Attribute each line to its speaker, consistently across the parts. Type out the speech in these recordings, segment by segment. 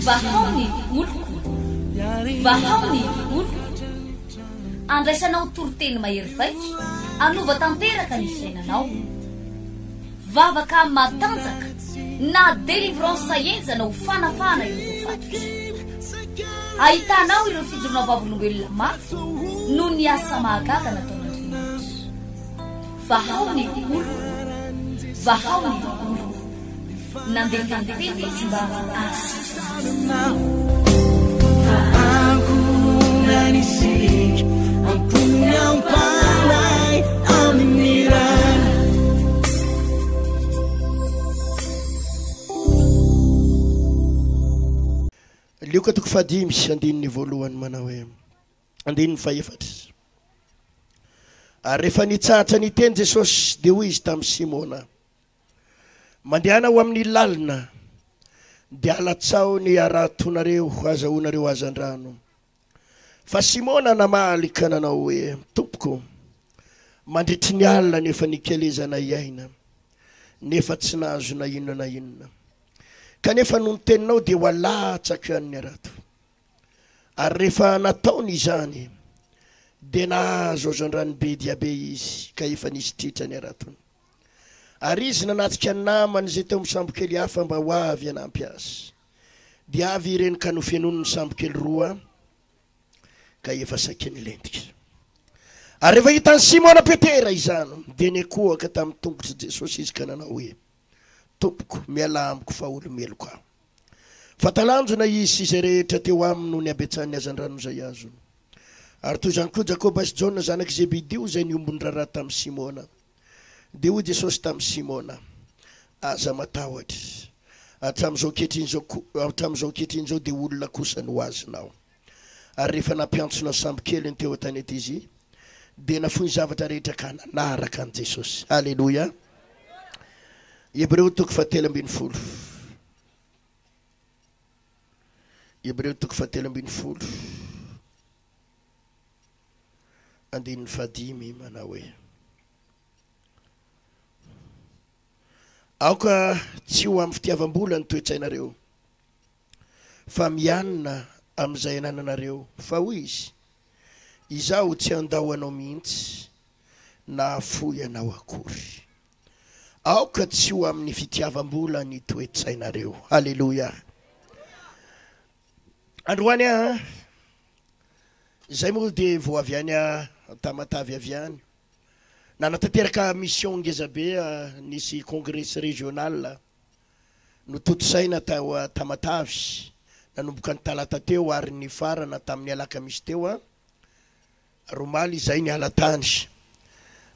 Speaker 1: vahaony oloko vahaony oloko andraisanao toroteny mahery vaitso anova tanteraka ny fiainanao vavaka matanjaka na délivrance enjana ho fanafana ireo fatotra ahitanao ireo fijorona vavolombelona mafy no ny asa mahagaga nataon'Andriamanitra vahaony oloko vahaony oloko nandefandefeny izy mba asitranao
Speaker 2: lioka toko fadimy andininy voalohany manao hoe andininy faefatra ary rehefa nitsahatra ny teny Jesosy dia hoy izy tamin'ny Simona mandehana ho amin'ny lalina dia alatsao ny aratonareo azahoanareo azandrano fa Simona namaly ka nanao hoe tompoko mandritry ny alina nefa nikelezana iaina nefa tsy nahazo na inona na inona kanefa no niteninao dia ho alatsaka an'ny arato ary rehefa nataony izany dia nahazo azandranobe diabe izy ka efa nisy tritra ny aratony ary izy nanatsika ny namany izay teo misambokely hafa mba ho avy anampy azy dia avy ireny ka no fianono ny sambokely roa ka efa sakiny lentika ary rehefa hitany Simona Petera izany dia nekoaka tamin'ny tongotry Jesosy izy ka nanao hoe tompoko miala amiko fa olomeloko aho fa talanjona izy izay rehetra teo aminy no ny abetsan'ny azandrano izay azo ary toy izany koa Jakoba sy Jona zanaky Zebedio izay niombony raharaha tamin'ny Simona dia hoy Jesosy tamin'ny Simona aza matahotra hatramin'izao kehitriny izao dia olona kosa no azonao ary rehefa nampiantsona sambokely ny teo an-tanety izy dia nafoy zavatra rehetra ka nanaraka an Jesosy. Alleluia. Hebreo toko fahatelo ambin'ny folo. Hebreo toko fahatelo ambin'ny folo andininy fadimy manao hoe aoka tsy ho amin'ny fitiavam-bola ny toetsainareo fa mianina amin'izay anananareo fa hoy izy izaho tsy andao anao mihitsy na foy anao akory aoka tsy ho amin'ny fitiavam-bola ny toetsainareo. Alleluia. Androany zay moa dia vao avy any Tamatavy avy any nanatanteraka mission ngezabe nisy congrès régional no totosaina tao Tamatavy nanomboka ny talata teo ary ny farana tamin'ny alaka misy teo romaly izay ny alatany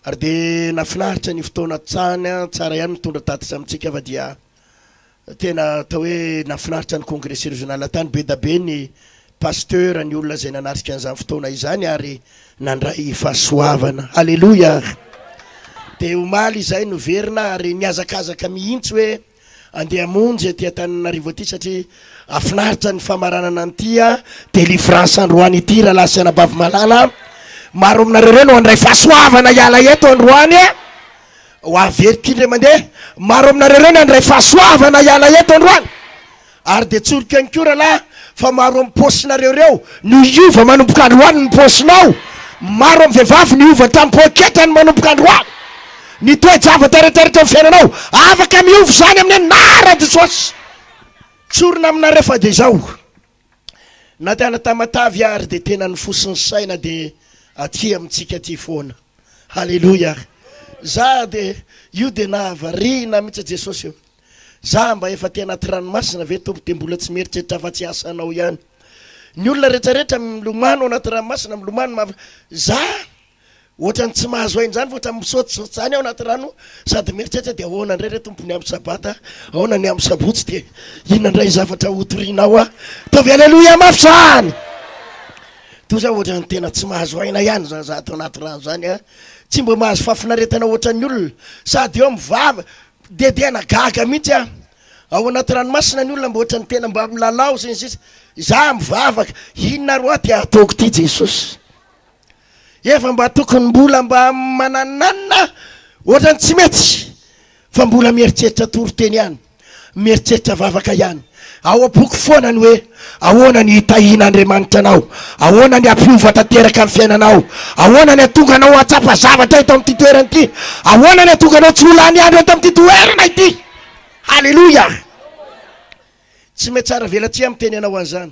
Speaker 2: ary dia nafinaritra ny fotoana tsany tsara ihany mitondra tatitra amintsika fa dia tena atao hoe nafinaritra ny congrès régional tany be da be ny pasteur ny olona zay nanarika an'izany fotoana izany ary nandray fahasoavana. Alleluia. Dia omaly izay no verina ary niazakazaka mihitsy hoe andeha monjy aty Antananarivo aty satria afinaritra ny famaranana an'ity délivrance androany ity raha lasy anabavy malala maro aminareo reny ho andray fahasoavana hiala eto androany ho averikindre mandeha maro aminareo reny andray fahasoavana hiala eto androany ary dia tsorika ny kora lahy fa maro amin'ny posinareo reo no iova manomboka androany ny posinao maro amin'ny vehivavy ny iova tamin'ny poketany manomboka androany ny toe-javatra rehetrarehetra amin'ny fiainanao afaka miova zany amin'ny anara Jesosy tsorina aminareo fa dia izao na tena Tamatavy ary dia tena ny fosiny saina dia aty amintsika ty foana. Halleluia. Za dia io dia nahavarina mihitsy Jesosy io za mba efa ty anaty ranomasina ve tompo dia mbola tsy mieritreritra fa tsy asanao ihany ny olona rehetrarehetra milomano anaty ranomasina milomano za ohatrany tsy mahazo hainy zany ohatra misaotisaoty zany ao anaty rano sady mieritreritra dia ahoana indray re tompony amin'ny sabata ahoana ny amin'ny sabotsy dia inona indray zavatra hotorinao tovy. Alleluia mafy zany toy za ohatrany tena tsy mahazo haina ihany zany za atao anaty rano zany tsy mba mahazo fafinaretana ohatran'ny olona sady eo mivava dedena gaga mihitsy ao anaty ranomasina ny olona mba ohatrany tena mba milalao sisy za mivavaka inona ro aty ataoko ty Jesosy efa mba tokony mbola mba manananina ohatrany tsy mety fa mbola mieritreritra toroteny ihany mieritreritra vavaka ihany ao apoky foana ny hoe ahoana ny hitahin'Andriamanitra anao, ahoana ny ampiova tanteraka amin'ny fiainanao, ahoana ny atonga anao atsapa zavatra eto amin'ity toerana ity, ahoana ny atonga anao tsy ho lany andro eto amin'ity toerana ity. Halleluja. Tsy mety tsara velatsia amin'ny teny anao an'izany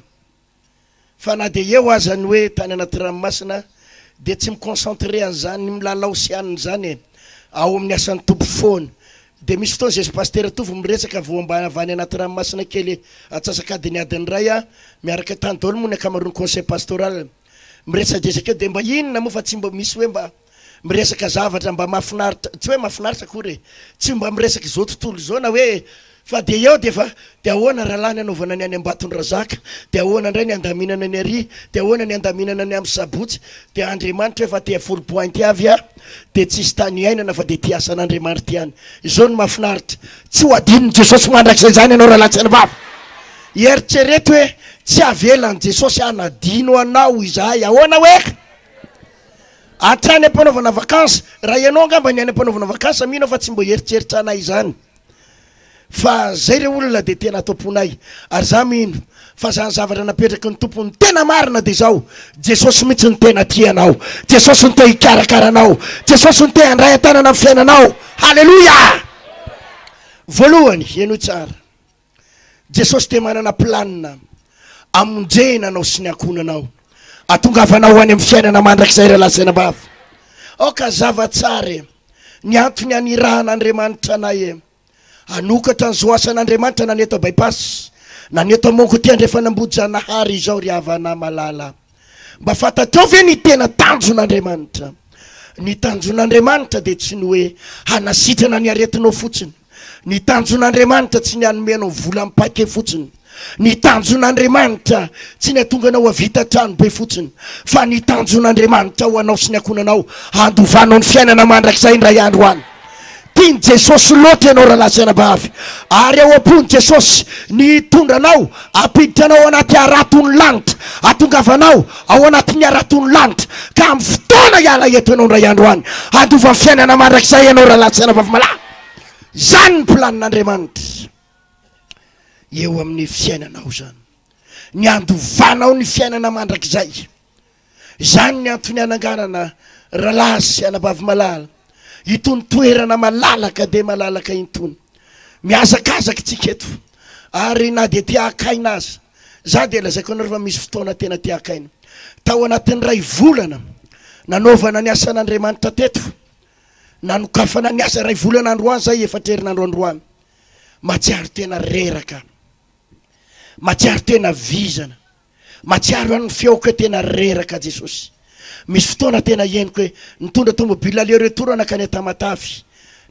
Speaker 2: fa na dia eo azany hoe tany anaty ranomasina dia tsy miconcentre an'izany ny milalao sianiny zany ao amin'ny asan'ny tompo foana. Dia misy fotoana Jésus pasteur tovy miresaka vao avany anaty ranomasina kely atsasakadiny adiny ray miaraka tany daholo moa ny akamaroany conseil pastoral miresaka desaka eo dia mba inona moa fa tsy mba misy hoe mba miresaka zavatra mba mahafinaritra, tsy hoe mahafinaritra akory tsy mba miresaka izao tontolo izao na hoe fa dia eo dia fa dia ahoana rahalahy ny anaovana ny any ambatony razaka, dia ahoana indray ny andaminana ny ary, dia ahoana ny andaminana ny amin'ny sabotsy, dia Andriamanitra efa tia full point avy dia tsisy tany iainana fa dia tia asan'Andriamanitra ihany. Izao no mahafinaritra. Tsy ho adininy Jesosy mandrakizay zany ianao raha latsana vava. Eritrereto hoe tsy avelan'i Jesosy anadino anao izahay ahoana hoe atrany am-panaovana vakansa raha ianao angamba ny any am-panaovana vakansa mino fa tsy mbo eritreritra anay izany. Fa zay re olona dia tena tomponay ary za mino fa zany zavatra napetraky ny tompony tena marina dia zao Jesosy mihitsy ny tena tianao, Jesosy ny te hikarakaranao, Jesosy ny te handray an-tanana amin'ny fiainanao. Halleluja. Voalohany eno tsara Jesosy te manana planina amonjenanao sy ny akonanao atongavanao any amin'ny fiainana mandrakizay raha lasaina bava. Oka zavatsara ny antony anirahan'Andriamanitra anay anokatra nyzao asan'Andriamanitra naneto bypass naneto monko ty andrefa nambody-janahary izao ry havana malala mba fantatrao ve ny tena tanjon'Andriamanitra. Ny tanjon'Andriamanitra dia tsy ny hoe hanasitrana ny aretinao fotsiny, ny tanjon'Andriamanitra tsy ny anomenao vola mipaike fotsiny, ny tanjon'Andriamanitra tsy ny atonga anao avita trano be fotsiny, fa ny tanjon'Andriamanitra ho anao sy ny akonanao handovanao ny fiainana mandrakizay indray andro any. Tiany Jesosy loatra ianao raha lasaina bavy ary ao am-pony Jesosy ny tondranao apiditra anao anaty aratony lanitra, atongavanao ao anatin'ny aratony lanitra ka amin'ny fotoana hiala eto ianao indray andro any handova fiainana mandrakizay ianao raha lasaina bavy malala. Zany ny planin'Andriamanitra eo amin'ny fiainanao zany, ny andovanao ny fiainana mandrakizay. Zany ny antony ananganana rahalahy sy anabavy malala itony toerana malalaka dia malalaka intony miazakazaka tsika eto ary na dia tia akaina aza. Za dia lazaiko anao rehefa misy fotoana tena tia akaina tao anatin'ny ray volana nanaovana ny asan'Andriamanitra teto, nanokafana ny asa ray volana androany zay efatrerinandro androany. Matsiaro tena reraka, matsiaro tena vizana, matsiaro an'ny feoka tena reraka Jesosy. Misy fotoana tena henoko hoe nitondra tomobile aller retour anakany Tamatavy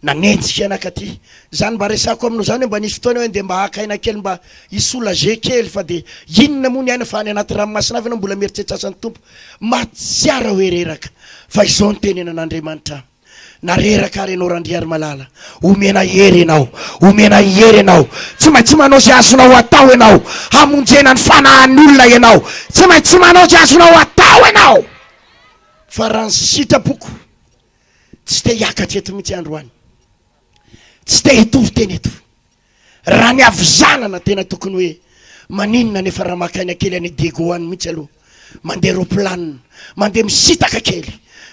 Speaker 2: nanenjika anakaty zany mba resako aminao zany mba nisy fotoana hoe dia mba akaina kely mba isolage kely fa dia inona moa ny aina fa any anaty ranomasina avy anao mbola mieritreritra asan'ny tompo. Matsiara hoe reraka fa izao ny tenenan'Andriamanitra nareraka ary ianao randriary malala omena hery ianao, omena hery ianao, tsy maintsy manao zay azonao atao ianao hamonjena ny fanahin'olona ianao, tsy maintsy manao zay azonao atao ianao. Fa raha ny sitrapoko tsy te hiakatra eto mihitsy androany, tsy te hitovy teny eto, raha ny avizanana tena tokony hoe maninona nefa raha makaina kely any degoany mihitsy aloha mandeha roplanina mandeha misitaka kely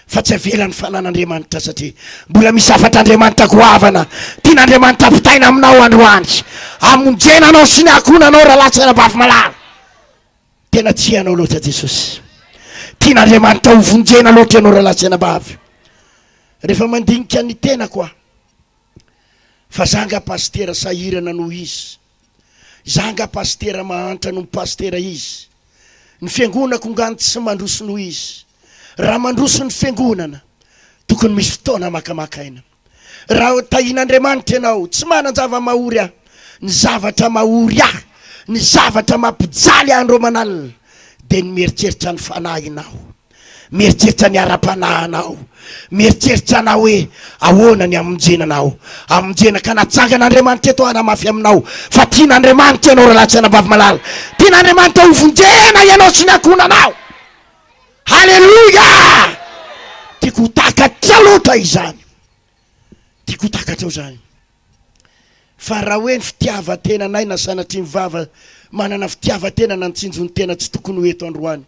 Speaker 2: fa tsy avelan'ny fanan'Andriamanitra satria mbola misafatr'Andriamanitra goavana tian'Andriamanitra apitaina aminao androany amonjenanao sy ny akonanao raha latsana bavy malala. Tena tianao loatra Jesosy, tian'Andriamanitra hovonjena loatra ianao raha latsana bavy. Rehefa mandinika ny tena koa fa zanga pastera sahirana noho izy, zanga pastera mahantra noho pastera izy, ny fiangonako ngany tsy mandroso noho izy. Raha mandroso ny fiangonana tokony misy fotoana makamakaina. Raha tahin'Andriamanitra ianao tsy manan-java mahory aho, ny zavatra mahory aho, ny zavatra mampijaly andro manalina dia ny mieritreritra ny fanahinao, mieritreritra ny ara-panahinao, mieritreritra anao hoe ahoana ny amonjenanao, amonjena ka natsangan'Andriamanitra eto hanamafy aminao fa tian'Andriamanitra ianao raha latsana bavy malala, tian'Andriamanitra hovonjena ianao sy ny akonanao. Halleluja. Tiako ho takatra loatra izany, tiako ho takatra zany fa raha hoe ny fitiavatena anay na sanatry mivava manana fitiavatena na nitsinjony tena tsy tokony ho eto androany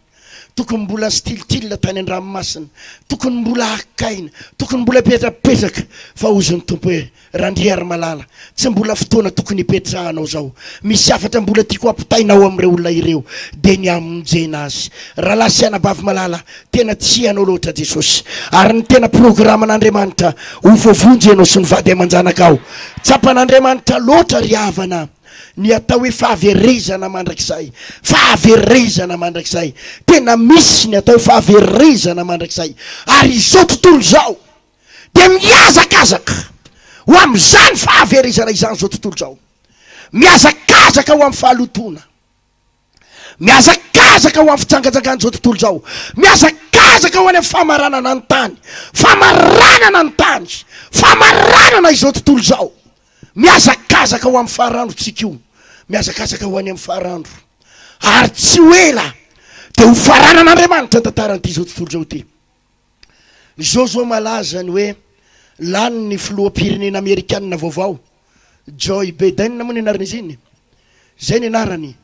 Speaker 2: tokony mbola stilitila tany an-dranomasina tokony mbola akaina tokony mbola petrapetraka fa ozony tompo hoe randriary malala tsy mbola fotoana tokony hipetrahanao zao misy afatra mbola tiako ampitainao amin'ireo olona ireo de ny amonjena azy raha lasianabavy malala tena tsy anao loatra Jesosy ary ny tena programan'Andriamanitra ho voavonjy ianao sy ny vady aman-janakao tsapan'Andriamanitra loatra ry havana ny atao hoe fahaverezana mandrakizay fahaverezana mandrakizay tena misy ny atao hoe fahaverezana mandrakizay ary izao tontolo zao de miazakazaka ho amin'izany fahaverezana izany zao tontolo zao miazakazaka ho amin'ny fahalotona miazakazaka ho amin'ny fitsangatsangana zao tontolo zao miazakazaka ho any amin'ny famaranana ny tany famaranana ny tany famaranana izao tontolo zao miazakazaka ho amin'ny faharandrotsika io miazakazaka ho any amin'ny faharandro ary tsy hoela de ho faranan'Andriamanitra tantaran'ity zao tontolo zao ty zao malaza ny hoe lany ny filoham-pirenena amerikanina vaovao Joe Biden moa ny anarany izy iny zay ny anarany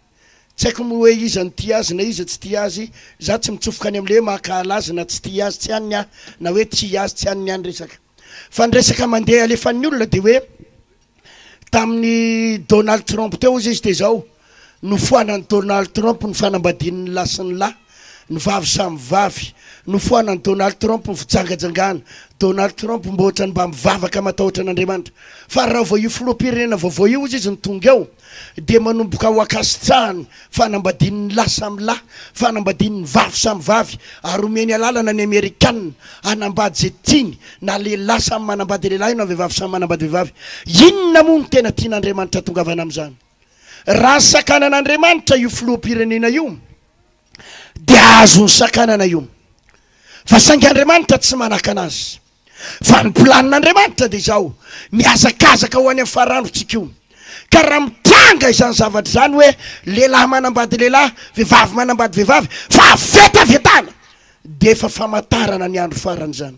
Speaker 2: tsy haiko moa hoe izy ty azy na izy tsy ty azy za tsy mitsofoka any amin'le hoe mahakala azy na tsy ty azy tsy any na hoe tsy azy tsy any any resaka fa ny resaka mandeha alefan'ny olona de hoe tamin'ny Donald Trump teo izy de zao nofoanan'ny Donald Trump ny fanambadian'ny la sy ny la ny vavy samy vavy nofoanan'ny Donald Trump ny fijangajangana Donald Trump mbo ohatrany mba mivavaka matahotra an'Andriamanitra fa raha vao io filoham-pirenena vaovao io izy ny tonga eo de manomboka ho akasitrahany fanambadian'ny la samy la fanambadian'ny vavy samy vavy ary omeny alalana ny Amerikanina anambady zay tiany na lehilahy samy manambady lehilahy na vehivavy samy manambady vehivavy inona moa ny tena tian'Andriamanitra tongavana amin'izany raha ny sakanan'Andriamanitra io filoham-pirenena io de azo ny sakanana io fa saingy Andriamanitra tsy manaka anazy fa ny planin'Andriamanitra de zao miazakazaka ho any amin'ny faharandrotsika io ka raha mitranga izany zavatra zany hoe lehilahy manambady lehilahy vehivavy manambady vehivavy fa vetavetana de efa famatarana ny andro farany zany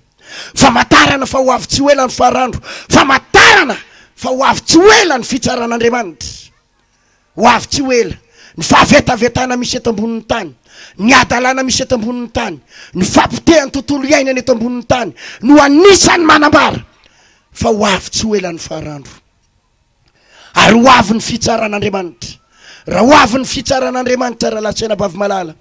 Speaker 2: famatarana fa ho avy tsy hoela ny faharandro famatarana fa ho avy tsy hoela ny fitsaran'Andriamanitra ho avy tsy hoela ny fahavetavetana misy eto ambonin'ny tany ny adalana misy eto ambonin'ny tany ny fampitehany tontolo iainany eto ambonin'ny tany no anisany manambara fa ho avy tsy hoela ny faharandro ary ho avy ny fitsaran'Andriamanitra raha ho avy ny fitsaran'Andriamanitra raha latsainabavy malala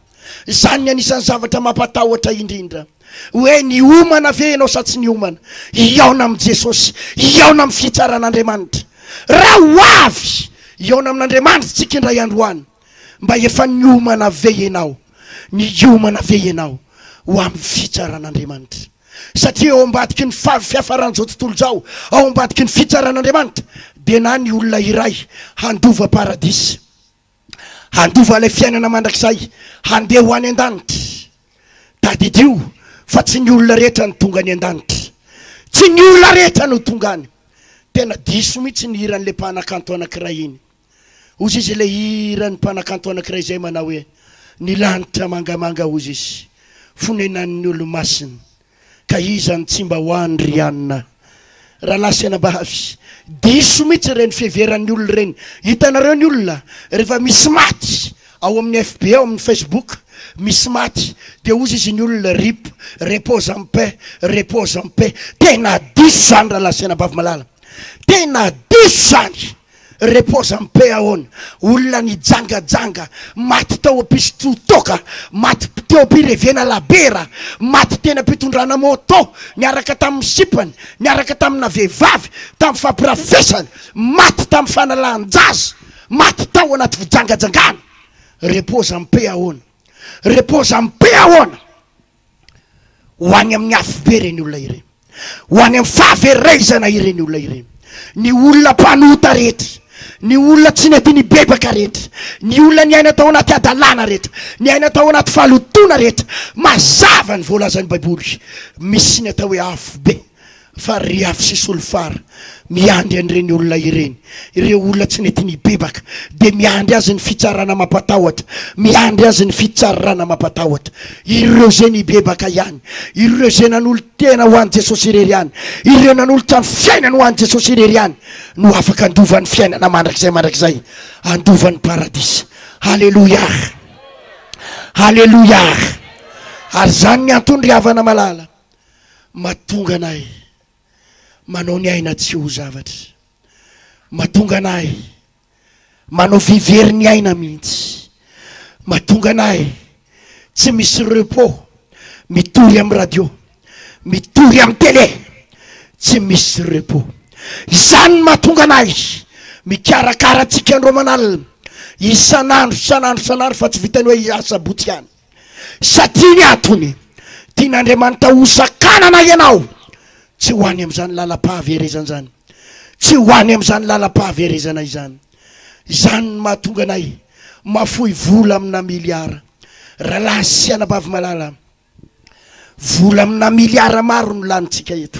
Speaker 2: zany ny anisan'ny zavatra mampatahotra indrindra hoe ny omana ve ianao sa tsy ny omana iaona amin'i Jesosy iaona amin'ny fitsaran'Andriamanitra raha ho avy iaona amin'Andriamanitra tsika indray androany mba efa ny omana ve ianao ny omana ve ianao ho amin'ny fitsaran'Andriamanitra satria ao ambadiky ny fiafaran'izao tontolo zao ao ambadiky ny fitsaran'Andriamanitra de na ny olona iray handova paradisy handova ilay fiainana mandrakizay handeha ho any an-danitra tadidio fa tsy ny olona rehetra ny tonga any an-danitra tsy ny olona rehetra no tonga any tena diso mihitsy ny hiran'le mpanakanto anankiray iny ozy izy le hiran'ny mpanakanto anankiray zay manao hoe ny lanitra mangamanga ozy izy fonenan'ny olo-masiny ka izany tsy mba hoany ry anina raha lasianabavy diso mihitsy reny fiheveran'ny olona reny hitanareo ny olona rehefa misy maty ao amin'ny FB ao amin'ny Facebook misy maty de ozy izy ny olona rip repose en paix tena diso zany raha lasianabavy malala tena diso zany repose en paix ahoana olona ny jangajanga maty tao ampisototoka maty teo ampirevena labera maty tena ampitondrana moto niaraka tamin'ny sipany niaraka tamina vehivavy tamin'ny fampirafesany maty tamin'ny fanalan-jaza maty tao anaty fijangajangana repose en paix ahoana repose en paix ahoana ho any amin'ny afobe reny olona ireny ho any amin'ny fahaverezana ireny olona ireny ny olona mpanota rehetra ny olona tsy nety ny bebaka rehetra ny olona ny aina tao anaty adalana rehetra ny aina tao anaty fahalotona rehetra mazava ny voalazan'ny baiboly misy ny atao hoe afo be fa riafy sy solofara miandry an'ireny olona ireny, ireo olona tsy nety nibebaka de miandry azy ny fitsarana mampatahotra, miandry azy ny fitsarana mampatahotra. Ireo zay nibebaka ihany, ireo zay nanolo tena ho an'i Jesosy irery ihany, ireo nanolo trano fiainana ho an'i Jesosy irery ihany no afaka andovan'ny fiainana mandrakizay andovan'ny paradisy. Halleluja, halleluja. Ary zany ny antony ry havana malala mahatonga anay manao ny aina tsy ho zavatra, mahatonga anay manao vivery ny aina mihitsy, mahatonga anay tsy misy repos, mitory amin'ny radio, mitory amin'ny télé, tsy misy repos. Izany mahatonga anay mikarakara antsika andro manalina isanandro fa tsy vitany hoe asabotsy ihany, satria ny antony tian'Andriamanitra hosakanana ianao tsy ho any amin'izany lalam-pahaverezana zany, tsy ho any amin'izany lalam-pahaverezana izany. Izany mahatonga anay mafoy vola amina miliara. Rahalahy sy anabavy malala, vola amina miliara maro no lanitsika eto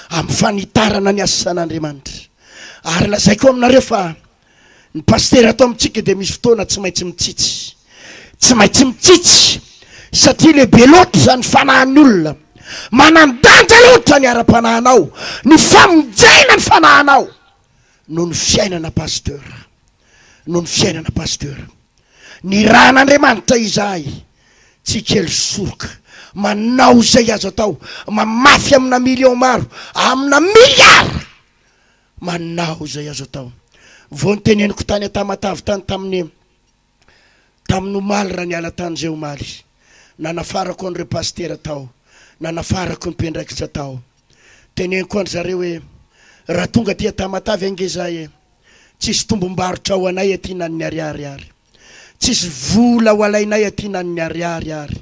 Speaker 2: amin'ny fanitarana ny asan'Andriamanitra. Ary lazaiko aminareo fa ny pastera ato amintsika de misy fotoana tsy maintsy mitsitsy, satria lehibe loatra zany fanahin'ny olona, manandanja loatra ny ara-panahinao, ny famonjena ny fanahinao noho ny fiainana pasteur, noho ny fiainana pasteur. Ny rahan'Andriamanitra izahay tsy kely soroka, manao zay azo atao, mamafy amina million maro, amina miliara, manao zay azo atao. Vao nyteneniko tany Tamatavy tany tamin'ny omaly raha niala tany zay omaly, nanafarako an'ireo pastera tao, nanafarako ny mpendraikitra tao, teneniko an zareo hoe raha tonga tia Tamatavy angezahy tsisy tombom-barotra ho anay aty na ny ariary, tsisy vola ho alainay aty na ny ariary,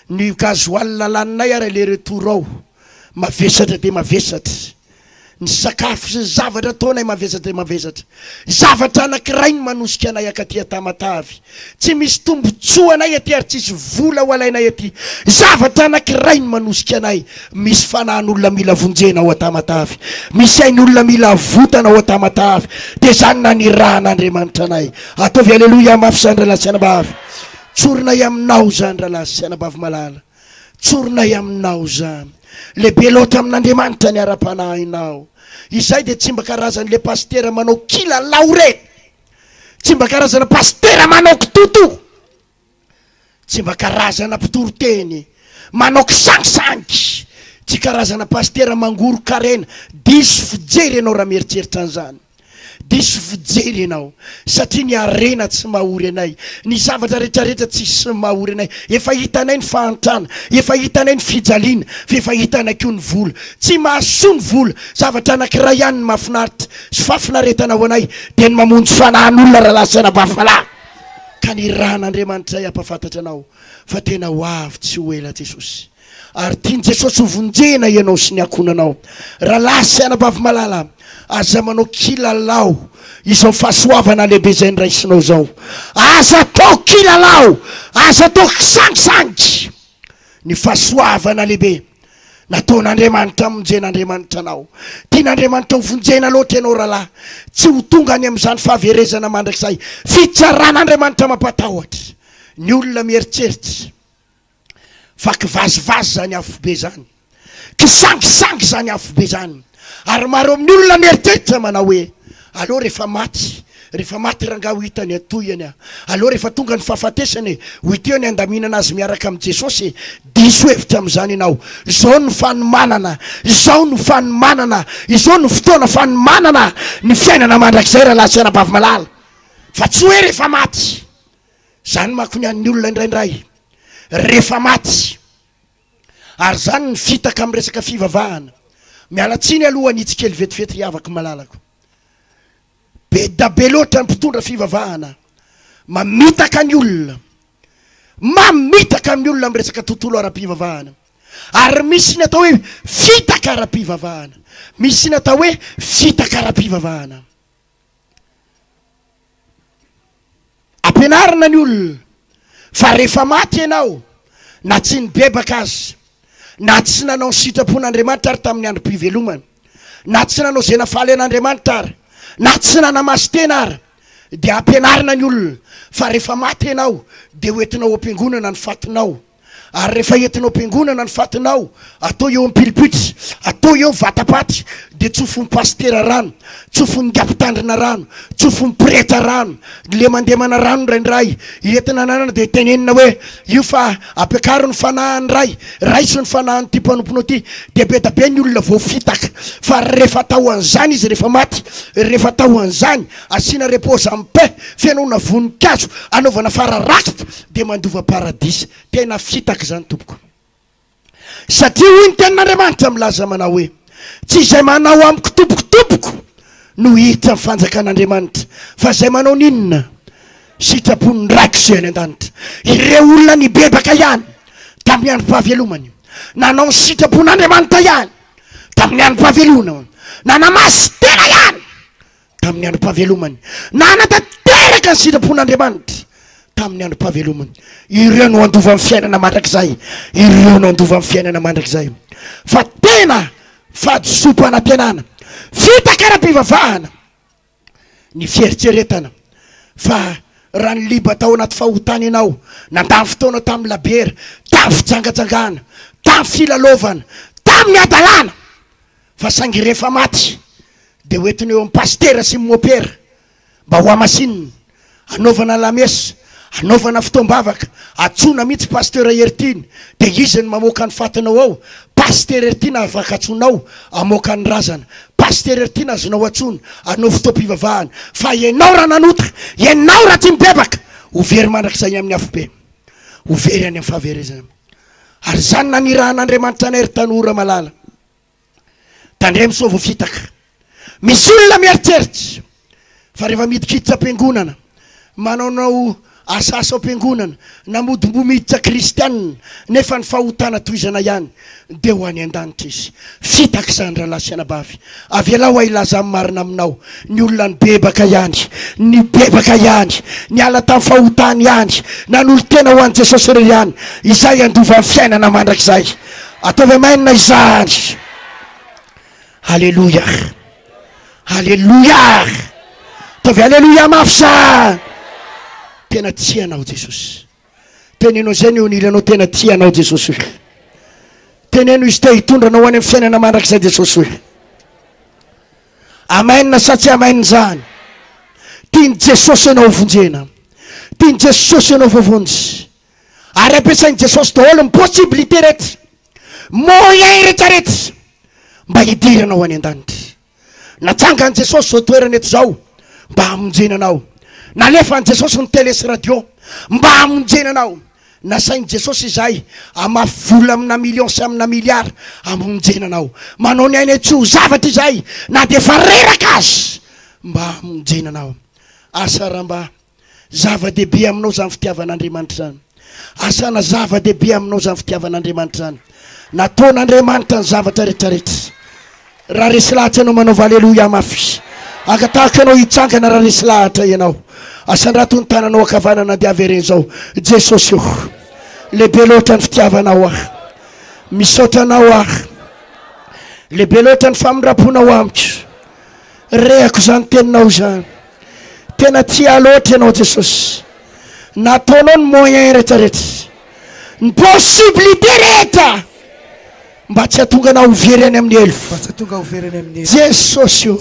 Speaker 2: ny gasoil laninay ary le retour ao mavesatra de mavesatra, ny sakafo sy zavatra ataonay mavesatra de mavesatra. Zavatra anankiray ny manosika anay akaty Tamatavy, tsy misy tombotsoa anay aty ary tsisy vola ho alainay aty. Zavatra anankiray ny manosika anay, misy fanahin'olona mila vonjena ao Tamatavy, misy ain'olona mila votana ao Tamatavy, de zany na ny rahan'Andriamanitra anay. Ataovy alleluia mafy zany rahalahy sy anabavy, tsorinay aminao zany rahalahy sy anabavy malala, tsorinay aminao zany. Lehibe loatra amin'Andriamanitra ny ara-panahinao. Izay de tsy mba karazan'le pastera manao kilalao reny, tsy mba karazana pastera manao kitoto, tsy mba karazana mpitoroteny manao kisangisangy, tsy karazana pastera mangoro karena. Diso fijery ianao raha mieritreritra an'izany, diso fijery ianao, satria ny arena tsy mahory anay, ny zavatra rehetrarehetra tsy mahory anay. Efa hitanay ny fahantrana, efa hitanay ny fijaliana, efa hitanay koa ny vola, tsy mahasoa ny vola. Zavatra anankiray ihany ny mahafinaritra sy fahafinaretana ho anay de ny mamonjy fanahin'olona rahalahy sy anabavy malahy. Ka ny rahan'Andriamanitra hampafantatra anao fa tena ho avy tsy ho ela Jesosy, ary tiany Jesosy ho vonjena ianao sy ny akonanao. Rahalahy sy anabavy malala, aza manao kilalao izao fahasoavana lehibe zay ny raisinao zao, aza atao kilalao, aza atao kisangisangy ny fahasoavana lehibe nataon'Andriamanitra amonjen'Andriamanitra anao. Tian'Andriamanitra ho vonjena loatra ianao rahalahy, tsy ho tonga any amin'izany fahaverezana mandrakizay, fitsaran'Andriamanitra mampatahotra. Ny olona mieritreritra fa kivazivazy zany afobe zany, kisangisangy zany afobe zany, ary maro amin'ny olona mieritreritra manao hoe aloha rehefa maty ranga ho hitany atoyany, aloha rehefa tonga ny fahafatesany ho iteony andaminana azy miaraka amin'ny Jesosy, diso hevitra amin'izany ianao. Zao no fanomanana, zao no fanomanana, izao no fotoana fanomanana ny fiainana mandrakizay rahalahy sy anabavy malala, fa tsy hoe rehefa maty. Zany manko ny an'ny olona indraindray rehefa maty, ary zany ny fitaka amin'ny resaka fivavahana. Miala tsiny aloha anitsy kely vetivety havaka malalako, be da be loatra ny mpitondra fivavahana mamitaka ny olona, mamitaka amin'ny olona amin'ny resaka tontolo ara-pivavahana. Ary misy ny atao hoe fitaka ara-pivavahana, misy ny atao hoe fitaka ara-pivavahana. Ampianarina ny olona fa rehefa maty ianao, na tsy nibebaka azy, na tsy nanao sitrapon'Andriamanitra ary tamin'ny androm-pivelomana, na tsy nanao zay nafaly an'Andriamanitra ary, na tsy nanamasy tena ary, de ampianarina ny olona fa rehefa maty ianao de hoentinao am-piangonana ny fatinao. Ary rehefa entinao am-piangonana ny fatinao, atao eo am-pilipitra, atao eo vatapaty, de tsofin'ny pastera rano, tsofin'ny kapitandrina rano, tsofin'ny preta rano, le mandemana rano ndraindray entina nanana de tenenina hoe io fa ampiakaro ny fanahany raisy ny fanahan'ny ty mpanomponao ty, de be da be ny olona voafitaka. Fa rehefa atao an'izany izy rehefa maty, rehefa atao an'izany asina repose amin'ny paix, fianona voninkazo, anaovana fararakitra de mandova paradisa. Tena fitaka zany tompoko, satria hoy ny tenin'Andriamanitra milaza manao hoe tsy izay manao amiko tompoko no hita amin'ny fanjakan'Andriamanitra, fa zay manao ninona sitrapony raiky zay any an-danitra. Ireo olona nibebaka ihany tamin'ny androm-pahavelomany, nanao ny sitrapon'Andriamanitra ihany tamin'ny androm-pahavelomana, nanamasy tena ihany tamin'ny androm-pahavelomany, nanatanteraka ny sitrapon'Andriamanitra tamin'ny androm-pahavelomany. Ireo no andova amin'ny fiainana mandrakizay, ireo no andova amin'ny fiainana mandrakizay. Fa tena fahadisompana tenana, fitakara-pivavahana, ny fieritseretana fa raha ny liba tao anaty fahotana ianao, nandany fotoana tamin'ny labera, tamin'ny fijangajangana, tamin'ny filalovana, tamin'ny adalana, fa sangy rehefa maty de hoentiny eo amin'ny pastera sy mopera mba ho amasinina, anaovana lamesa, anaovana fotoam-bavaka, atsona mihitsy pastera Ertiny, de izy ny mamoaka ny fatinao ao. Pastera Ertiny afaka atsonao amoaka ny razana, pastera Ertiny azonao atsona anao fotoam-pivavahana. Fa ianao raha nanota, ianao raha tsy mibebaka, overy mandrakizay amin'ny afobe, overy any amin'ny fahaverezana. Ary zany nanirahan'Andriamanitra anay ry tanora malala, tandray misao voafitaka. Misy olona mieritseritsy fa rehefa midikiditra am-piangonana, manaonao asasa am-piangonana, namodimbo miditra kristianina, nefa ny fahotana toizana ihany, de ho any an-danitra izy. Fitaka zany rahalahy sy anabavy, avelao ailaza amin'ny marina aminao, ny olona ny bebaka ihany, ny bebaka ihany, ny ala tamin'ny fahotana ihany, na ny olo tena ho an'i Jesosy ireo ihany, izay andova amin'ny fiainana mandrakizay. Ataovy mainina izany. Halleluja, halleluja, ataovy halleluja mafy zany. Tena tianao Jesosy, tenenao zay ny onilanao, tena tianao Jesosy hoe, teneno izy te hitondranao any amin'ny fiainana mandrakizay Jesosy hoe. Amainina sa tsy amainina zany, tiany Jesosy ianao vonjena, tiany Jesosy ianao voavonjy, ary ampiasainy Jesosy daholo ny possibilité rehetra, moyen rehetrarehetra mba hidiranao any an-danitra. Natsangany Jesosy zao toerana eto zao mba hamonjenanao, nalefa ny Jesosy ny télé sy radio mba hamonjenanao. Nasainy Jesosy izay amafy vola amina million sy amina milliard hamonjenanao. Manao ny aina tsy ho zavatra izay na de fa reraka azy mba hamonjenanao. Asa raha mba zava-dehibe aminao zany fitiavan'Andriamanitra zany, asana zava-dehibe aminao zany fitiavan'Andriamanitra zany. Nataon'Andriamanitra ny zavatra rehetrarehetra. Raha resy lahatra ianao manao halleluja mafy, agatahaka anao hitsangana raha resy lahatra ianao. Asandrato ny tananao akavanana de avereny zao, Jesosy io lehibe loatra ny fitiavanao aho, misaotra anao aho, lehibe loatra ny famindraponao amiko, rehako zany teninao zany, tena tia loatra ianao Jesosy. Nataonao ny moyen rehetrarehetra, ny possibilité rehetra mba tsy atonga anao very any amin'ny elo. Jesosy io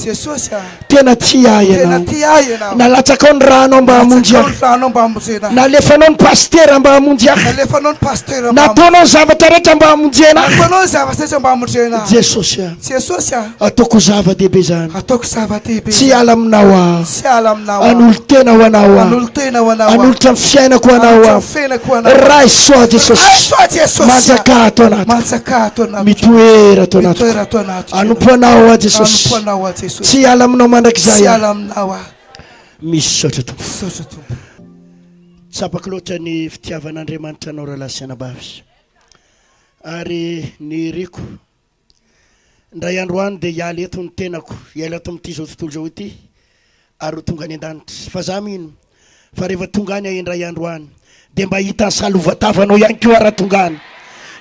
Speaker 2: tena tia ianao, nalatsaka ao ny ranao mba hamonjy aho, nalefanao ny pastera mba hamonjy aho, nataonao ny zavatra rehetra mba hamonjy anahy. Jesosy ataoko zava-dehibe zany, tsy ala aminao aho, an'olo tena ho anao aho, an'olotra ny fiainako anao aho. Ray soa Jesosy, manjaka ato anato, mitoera ato anato, anompo anao a Jesosy, tsy ala aminao mandrakizay misy saotra tompo. Tsapaky loatra ny fitiavan'Andriamanitra anao rahalahy sy anabavy. Ary ny riko ndray andro any de hialy eto ny tenako, hiala eto amin'ity zao tontolo zao ity, ary ho tonga any an-danitra. Fa za mino fa rehefa tonga any indray andro any de mba hita ny salovatavanao ihany koa raha tonga any.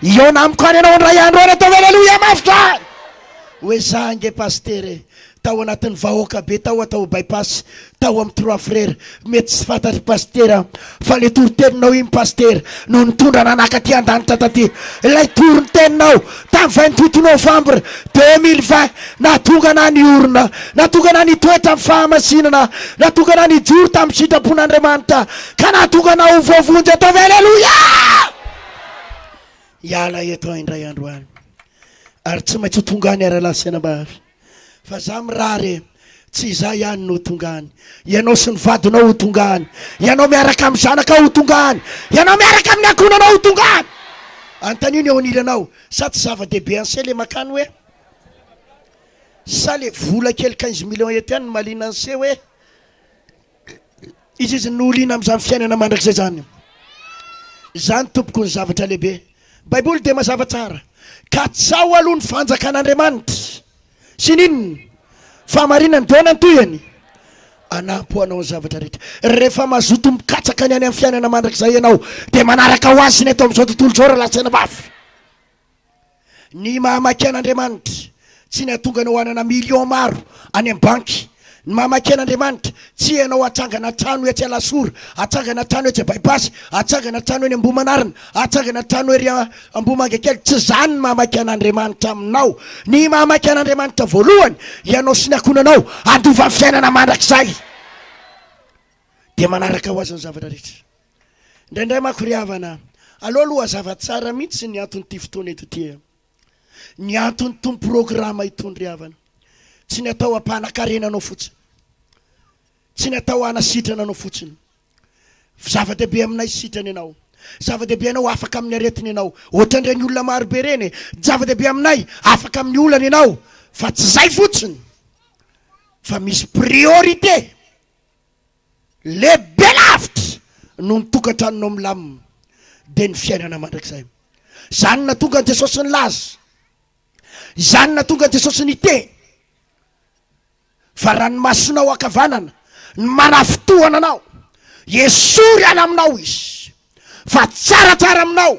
Speaker 2: io namiko any anao andray andro any ataovy aleloia mafitra hoe za nge pasteur tao anatin'ny vahoaka be tao atao bypass tao amin'ny 3 frères mety tsy fantatry pasteur fa le toroteninao iny pasteur no nitondra nanaka ty an-danitra taty ilay toronteninao tamin'ny 28 novembre 2020 natonga na ny orona natonga na ny toetra amin'ny fahamasinana natonga na ny joro tamin'ny sitrapon'Andriamanitra ka natonga na ho voavonjy ataovy aleloia iala eto indray andro any ary tsy maintsy ho tonga any ara-lasena mbavy fa za mirare tsy za ihany no tongany ianao sy ny vadinao ho tongany ianao miaraka amin'ny zanaka ho tongany ianao miaraka amin'ny akonanao ho tongany antaniny eo anilanao sa tsy zava-dehibe anse le makany hoe sa le vola kely 15 millions eto ihany malina anse hoe izy no olina amin'izany fiainana mandrakizay zany zany tompoko ny zavatra lehibe baiboly de mazava tsara ka tsao aloha ny fanjakan'Andriamanitra sy ninona famarinany deo nantoyany anampo anao ny zavatra rehetra rehefa mazoto mikatsaka ny any amin'ny fiainana mandrakizay ianao de manaraka ho azy ny eto amin'izao tontolo zao raha lasena mafy ny mahamaky an'Andriamanitra tsy ny atonga anao anana million maro any amin'ny banky ny mahamaky an'Andriamanitra tsy ianao atsangana trano etsy alasora atsangana trano etsy bypass atsangana trano eny ambomanarina atsangana trano ery ambomangakely tsy zany ny mahamaky an'Andriamanitra aminao ny mahamaky an'Andriamanitra voalohany ianao sy ny akonanao andova fiainana mandrakizay de manaraka ho azy ny zavatra rehetra indraindray mako ry havana aloha aloha zava-tsara mihitsy ny anton'ity fotoana eto ty ny anton'ny tompo programa itony ry havana tsy ny atao ampanan-karena anao fotsiny tsy ny atao anasitrana anao fotsiny zava-dehibe aminay sitrany ianao zava-dehibe anao afaka amin'ny aretiny ianao ohatran'ireny olona maro be reny zava-dehibe aminay afaka amin'ny olana ianao fa tsy zay fotsiny fa misy priorité lehibe lavitra no mitokantranonao milamina de ny fiainana mandrakizay zany na tonga ny Jesosy ny laza zany na tonga ny Jesosy ny te fa raha ny masonao akavanana ny manafitohana anao esory any aminao izy fa tsaratsara aminao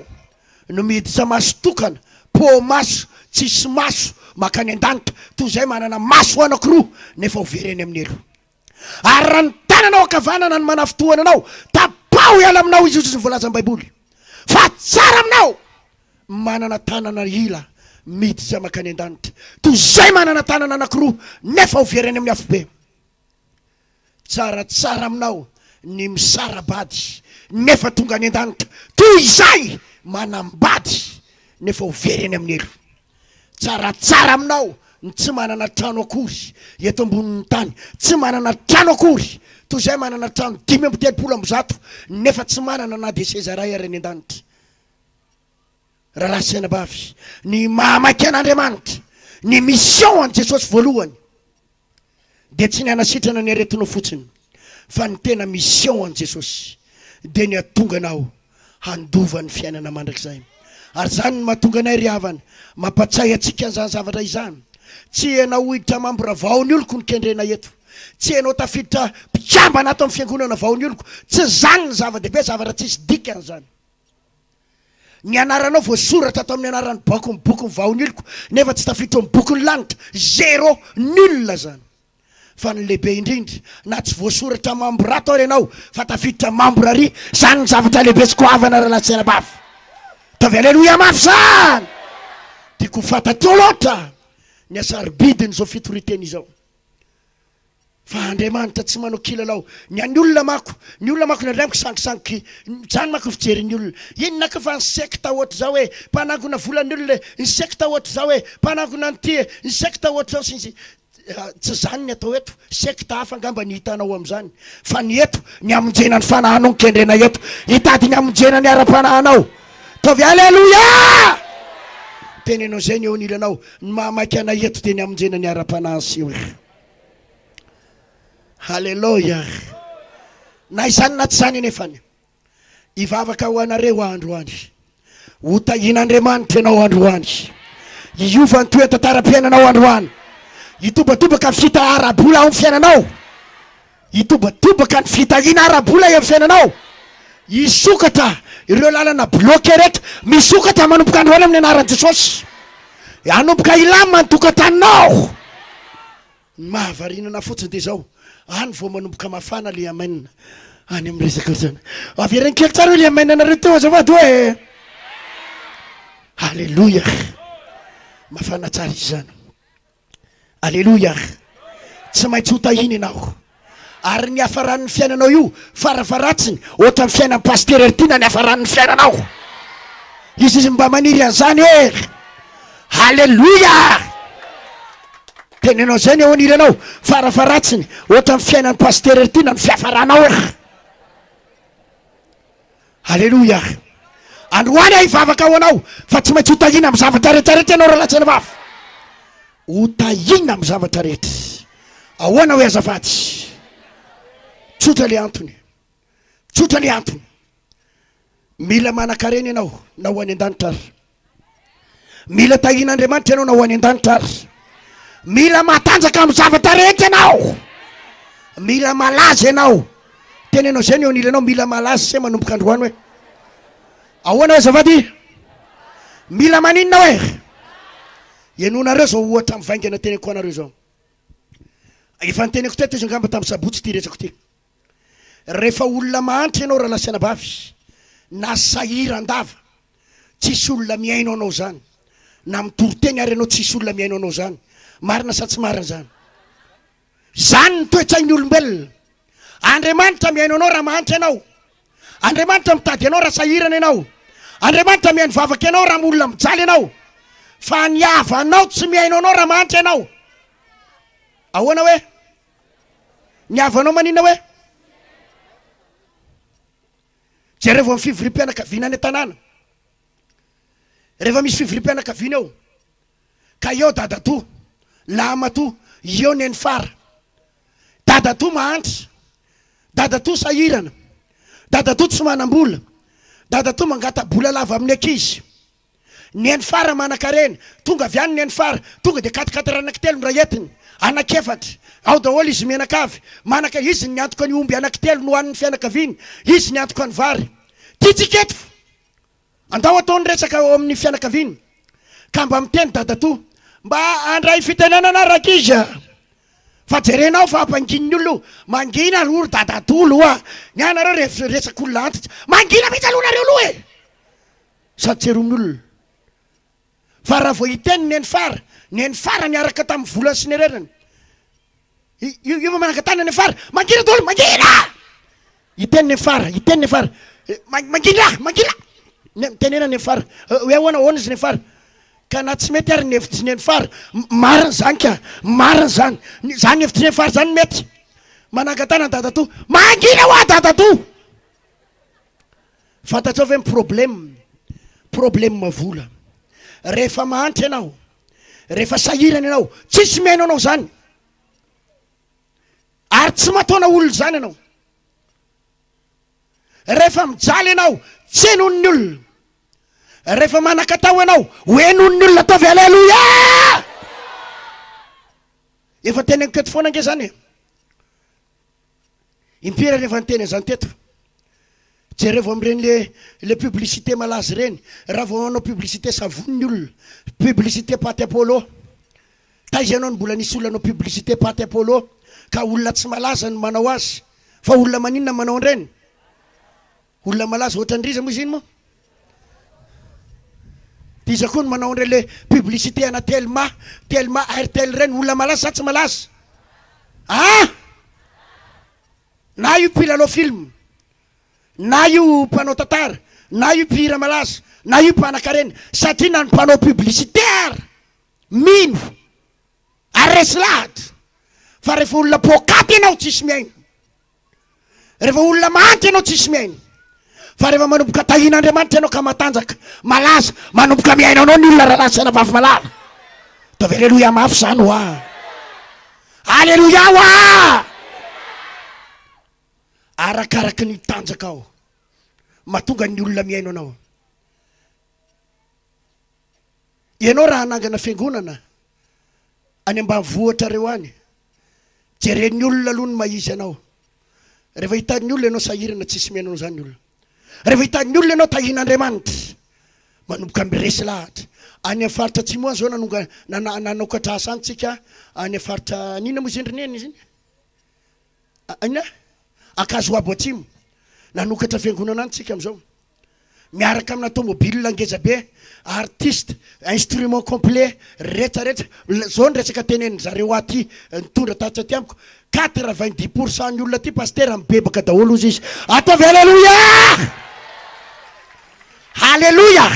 Speaker 2: no miditra maso tokana po maso tsisy maso makany an-danitra toy zay manana maso anakiroa nefa overeny amin'ny elo ary raha ny tananao akavanana ny manafitohana anao tapao iala aminao izy ny voalaza ny baiboly fa tsara aminao manana tanana ila miditra makany an-danitra toy zay manana tanana anakiroa nefa overeny amin'ny afobe tsaratsara aminao ny misarabady nefa tonga any an-danitra toy zay manambady nefa overeny amin'ny elo tsaratsara aminao ny tsy manana trano akory eto ambonin'ny tany tsy manana trano akory toy zay manana trano 5 nefa tsy manana na de Sezaray ary any an-danitra raha lasena bavy ny mahamaky an'Andriamanitra ny mission an Jesosy voalohany de tsy ny anasitrana ny aretinao fotsiny fa ny tena mission an Jesosy de ny atonga anao handova ny fiainana mandrakizay ary zany ny mahatonga anay ry havana mampatsay atsika an'izany zavatra izany tsy ianao hiditra mambora vaony oloko ny kendrena eto tsy ianao tafiditra mpikambana ato amin'ny fiangonana vaony oloko tsy zany ny zava-dehibe zavatra tsisy dika an'izany ny anaranao voasoratra ato amin'ny anarany boky ny vaony oloko nefa tsy tafiditra amin'ny boky ny lanitra 0 nul zany fa ny lehibe indrindra na tsy voasoratra mambora ato ianao fa tafiditra mambora ry zany ny zavatra lehibe tsy koavana raha lasena bavy tavy aleloia mafy zany tiako fatatao loatra ny asaribidiny zao fitoriteny izao fa Andriamanitra tsy manao kilalao ny olona mako nandray miko sangisangiky zany mako fijery ny olona inona ka fa ny sekta ohatra zao hoe mpanangona volany olona ny sekta ohatra zao hoe mpanangona nyty ny sekta ohatra zao sy tsy zany ny atao eto sekta hafa angamba ny hitanao amin'izany fa ny eto ny amonjena ny fanahanao ny kendrena eto hitady ny amonjena ny ara-panahanao tovy aleloia tenenao zay ny eo anilanao ny mahamaky ana eto de ny amonjena ny ara-panahan sy halleloia na izany na tsy zany nefany ivavaka ho anareo andro any ho tahin'Andriamanitra ianao andro any iova ny toe-tantara-piainanao andro any itobatobaka ny fitahara-bola ao amin'ny fiainanao itobatobaka ny fitahina ara-bola eo amin'ny fiainanao isokatra ireo lalana bloqué rehetra misokatra manomboka androany amin'ny anaran'i Jesosy. Anomboka ilama ny tokantanao. Mahavarinana fotsiny de zao. Any vao manomboka mafana le amen. Any amin'ny resaka zany. Averany kely tsara le amen anareo teo azafady hoe. Alléluia. Mafana tsara izy zany. Alléluia. Tsy maintsy ho tahiny ianao. Ary ny hafaran'ny fiainanao io farafaratsiny ohatra ny fiainan'ny pasteur Ertina ny hafaran'ny fiainanao. Izy mba maniry an'izany hoe Alléluia. Tenenao zany eo aniry anao farafaratsiny ohatra ny fiainan'ny pasteur Ertina ny fiafaranao. Alléluia. Androany aho hivavaka ao anao fa tsy maintsy ho tahina amin'ny zavatra rehetrarehetra ianao raha latsana vavy. Ho tahina amin'ny zavatra rehetra. Ahoana hoe azafady? Tsotra le antony. Tsotra le antony. Mila manan-karena ianao na ho any an-danitra ary. Mila tahin'Andriamanitra ianao na ho any an-danitra ary. Mila matanjaka amin'ny zavatra rehetra ianao. Mila malaza ianao. Tenenao zany eo an'ila anao mila malaza sy manomboka androany hoe. Ahoana hoe azafady? Mila maninona hoe? Ianonareo zao ohatra mivaingana teneko anareo zao. Efa niteneko teto izy angamba tamin'ny sabotsy ty resako ty. Rehefa olona mahantra ianao raha lasana vavy na sahiran-dava tsisy olona miaino anao zany na mitoroteny ary ianao tsisy olona miaino anao zany. Marina sa tsy marina zany? Zany ny toetsain'ny olombelona. Andriamanitra miaino anao raha mahantra ianao. Andriamanitra mitady anao raha sahirana ianao. Andriamanitra mihaino vavaka ianao raha olona mijaly ianao. Fa ny havanao tsy miaino anao raha mahantra ianao. Ahoana hoe? Ny havanao manina hoe? Jereo amin'ny fivorim-pianakaviana any an-tanàna. Rehefa misy fivorim-pianakaviana eo ka eo dadatoa, lamatoa, eo ny fara. Dadatoa mahantra, dadatoa sahirana, dadatoa tsy manam-bola, dadatoa mangata-bola lava amin'ny ankizy. Ny fara manan-karena, tonga avy any ny fara, tonga de 4 anankitelo ny raetiny, anakefatra. Ao daholo izy mianakavy, manaka izy ny antoka ny omby anankitelo no an'ny fianakaviany, izy ny antoka ny vary. Titsiketo andao ataony resaka ao amin'ny fianakaviany ka mba miteny dadatoa mba andray fitenenana rakiza fa jerenao fa ampangininy olo mangina ro dadatoa loa ny anareo resaka olona antitra mangina mihitsy alohanareo loha e sady tseromin'olona fa raha vao hiteny ny fara niaraka tamin'ny volany sy ny rerany io fa manangatana ny fara mangina daholo mangina hiteny ny fara mangina tenena ny fara hoe ahoana ahoana izy ny fara ka na tsy mety ary ny hevitry ny fara marina zany ka marina zany zany hevitry ny fara zany mety manangatana ny dadatoa mangina hoa dadatoa fantatrao ve problème vola rehefa mahantra ianao rehefa sahirana ianao tsisy miaino anao zany ary tsy mataona olona zany ianao rehefa mijaly ianao tsy henon'ny olona rehefa manakatao ianao hoenon'ny olona ataovy alleluia efa teneniko teto foana ange zany impira rehefa niteny zany teto jereo amin'ireny le publicité malazy reny raha vao manao publicité savon'ny olona publicité paty apollo taizy ianao ny mbola nisy olona anao publicité paty apollo ka olona tsy malaza ny manao azy fa olona maninona manao an'ireny olona malaza ohatra andriza moa izy iny moa diza koa ny manao an'ireny le publicité ana telma airtel reny olona malaza sa tsy malaza na io mpilalao film na io mpanao tantara na io mpihira malaza na io mpanan-karena satria na ny mpanao publicitaire mino aresy lahatra fa rehefa olona pokaty ianao tsisy miaino rehefa olona mahanty ianao tsisy miaino fa rehefa manomboka tahin'Andriamanitra ianao ka matanjaka malaza manomboka miaino anao ny olona raha lasana vavy malala ataovy alleluia mafy zany hoa alleluia hoa arakaraky ny tanjaka ao mahatonga ny olona miaino anao ianao raha anangana fiangonana any ambanivohitra reo any jeren'ny olona aloha ny maizy anao rehefa hitan'ny olona ianao sahirana tsisy miaino anao zany olona rehefa hitan'ny olona ianao tahin'Andriamanitra manomboka miresy lahatra. Any afaritra atsimo zao nanokatra asa antsika any afaritra nina moa zendrineny izy ina akazo abo atsimo nanokatra fiangonana antsika am'izao miaraka amina automobile ngeza be artiste instrument complet rehetrarehetra zao nyresaka teneny zareo aty nitondra tatitra ty amiko 90% ny olona ty pasteur mibebaka daholo izy ataovy halleluja halleluja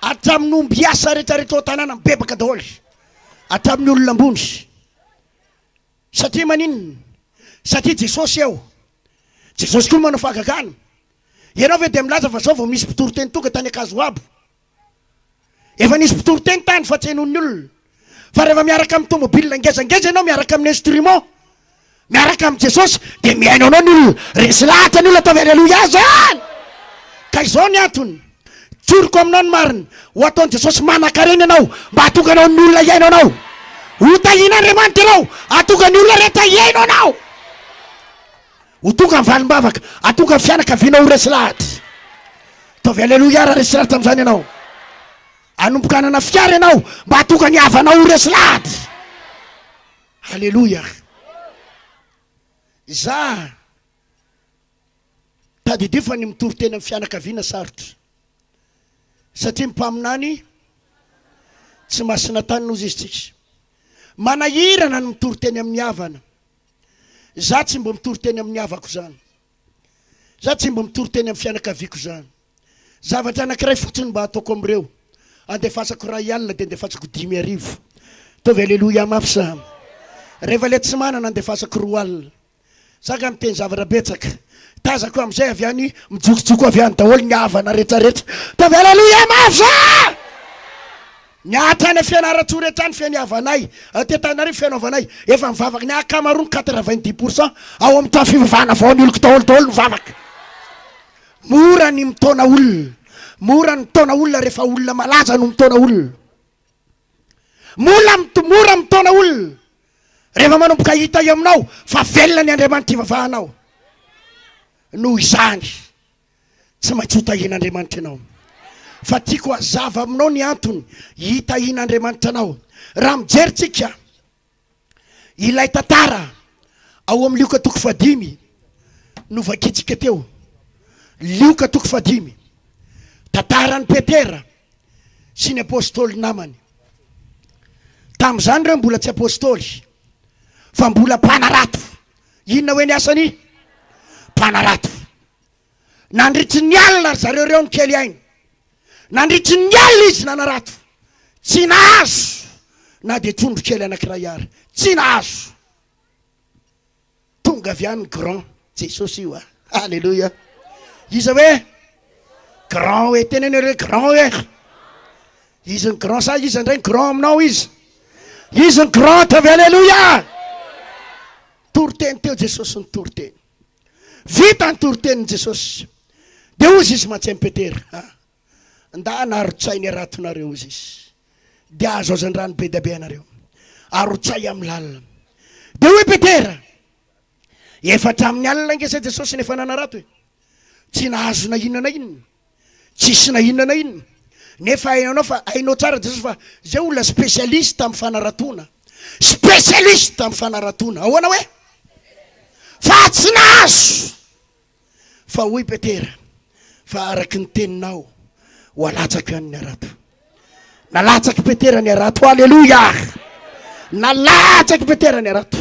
Speaker 2: atramin'ny ombiasa rehetrarehetra ao tanàna mibebaka daholo atramin'ny olona ambony satria maninona satria Jesosy eo Jesosy koa manao fahagagana ianao ve de milaza fa zao vao misy mpitoroteny tonga tany akazo abo efa nisy mpitoroteny tany fa tsy hainon'ny olona fa rehefa miaraka amin'ny tomobile ngezangeza ianao miaraka amin'ny instrument miaraka amin'ny Jesosy de miaino anao ny olona resy lahatra ny olona ataovy halleluja zany ka izao ny antony tsoroko aminao ny marina ho ataon'i Jesosy manan-karena ianao mba hatonga anao ny olona iaino anao ho tahin'Andriamanitra ianao hatonga ny olona rehetra iaino anao ho tonga ny valim-bavaka hatonga ny fianakavianao ho resy lahatra ataovy halleluja raha resy lahatra am'izany ianao anomboka hanana fiara ianao mba hatonga ny havanao ho resy lahatra halleluja za tadidio fa ny mitory teny amin'ny fianakaviana sarotra satria mipaminany tsy masina tany nozy izy tsika manahirana ny mitory teny amin'ny havana za tsy mbo mitory teny amin'ny havako zany za tsy mbo mitory teny amin'ny fianakaviako zany zavatra anankiray fotsiny mba ataoko am'ireo andefasako ray alina de andefasako 5,000 ataovy halleluja mafy sa rehefa le tsy manana andefasako 2 alina saka miteny zavatra betsaka tazako am'izay avy any mijokotsoko avy any daholo ny havana rehetrarehetra ataovy halleluja mafy sa niatra any fianaratso rehetra any fianiavanay tetanary fianaovanay efa mivavaka ny akamarony 90% ao amin'ny tany fivavahana vao ny oloko daholo mivavaka mora ny mitona olona mora ny mitona olona rehefa olona malaza no mitona olona mora mitona olona rehefa manomboka hita io aminao fa velona ny Andriamanitra ivavahanao noho izany tsy maintsy ho tahin'Andriamanitra ianao fa tiako hazava aminao ny antony hitahin'Andriamanitra anao raha mijeritsika ilay tantara ao amin'ny Lioka 5 novakitsika teo Lioka 5 tantarany Petera sy ny apôstôly namany tam'izany reo mbola tsy apôstôly fa mbola mpanarato inona hoe ny asany mpanarato nandritry ny alina zareo reo ny kely ainy nandritry ny alina izy nanarato tsy nahazo na de trondro kely anankiray ary tsy nahazo tonga avy any grand Jesosy io halleluja izy hoe grand hoe tenenere grand hoe izy ny grand sa izy ndray ny grand aminao izy ny grand tavy halleluja toriteny teo Jesosy ny toriteny vita ny toriteny Jesosy de ozy izy matsy Petera nda naharotsay aratonareo izy de azo azandrano be dabe anareo arotsay amin'ny lalina de hoe Petera efatra amin'ny alina ngesa Jesosy nefa nanarato tsy nahazo na inona na inona tsisy na inona na inona nefa hainao fa hainao tsara Jesosy fa zay olona spécialiste amin'ny fanaratona spécialiste amin'ny fanaratona ahoana hoe fa tsy nahazo fa hoy Petera fa araky ny teninao ho alatsaky any arato nalatsaky Petera ny arato halleluja nalatsaky Petera ny arato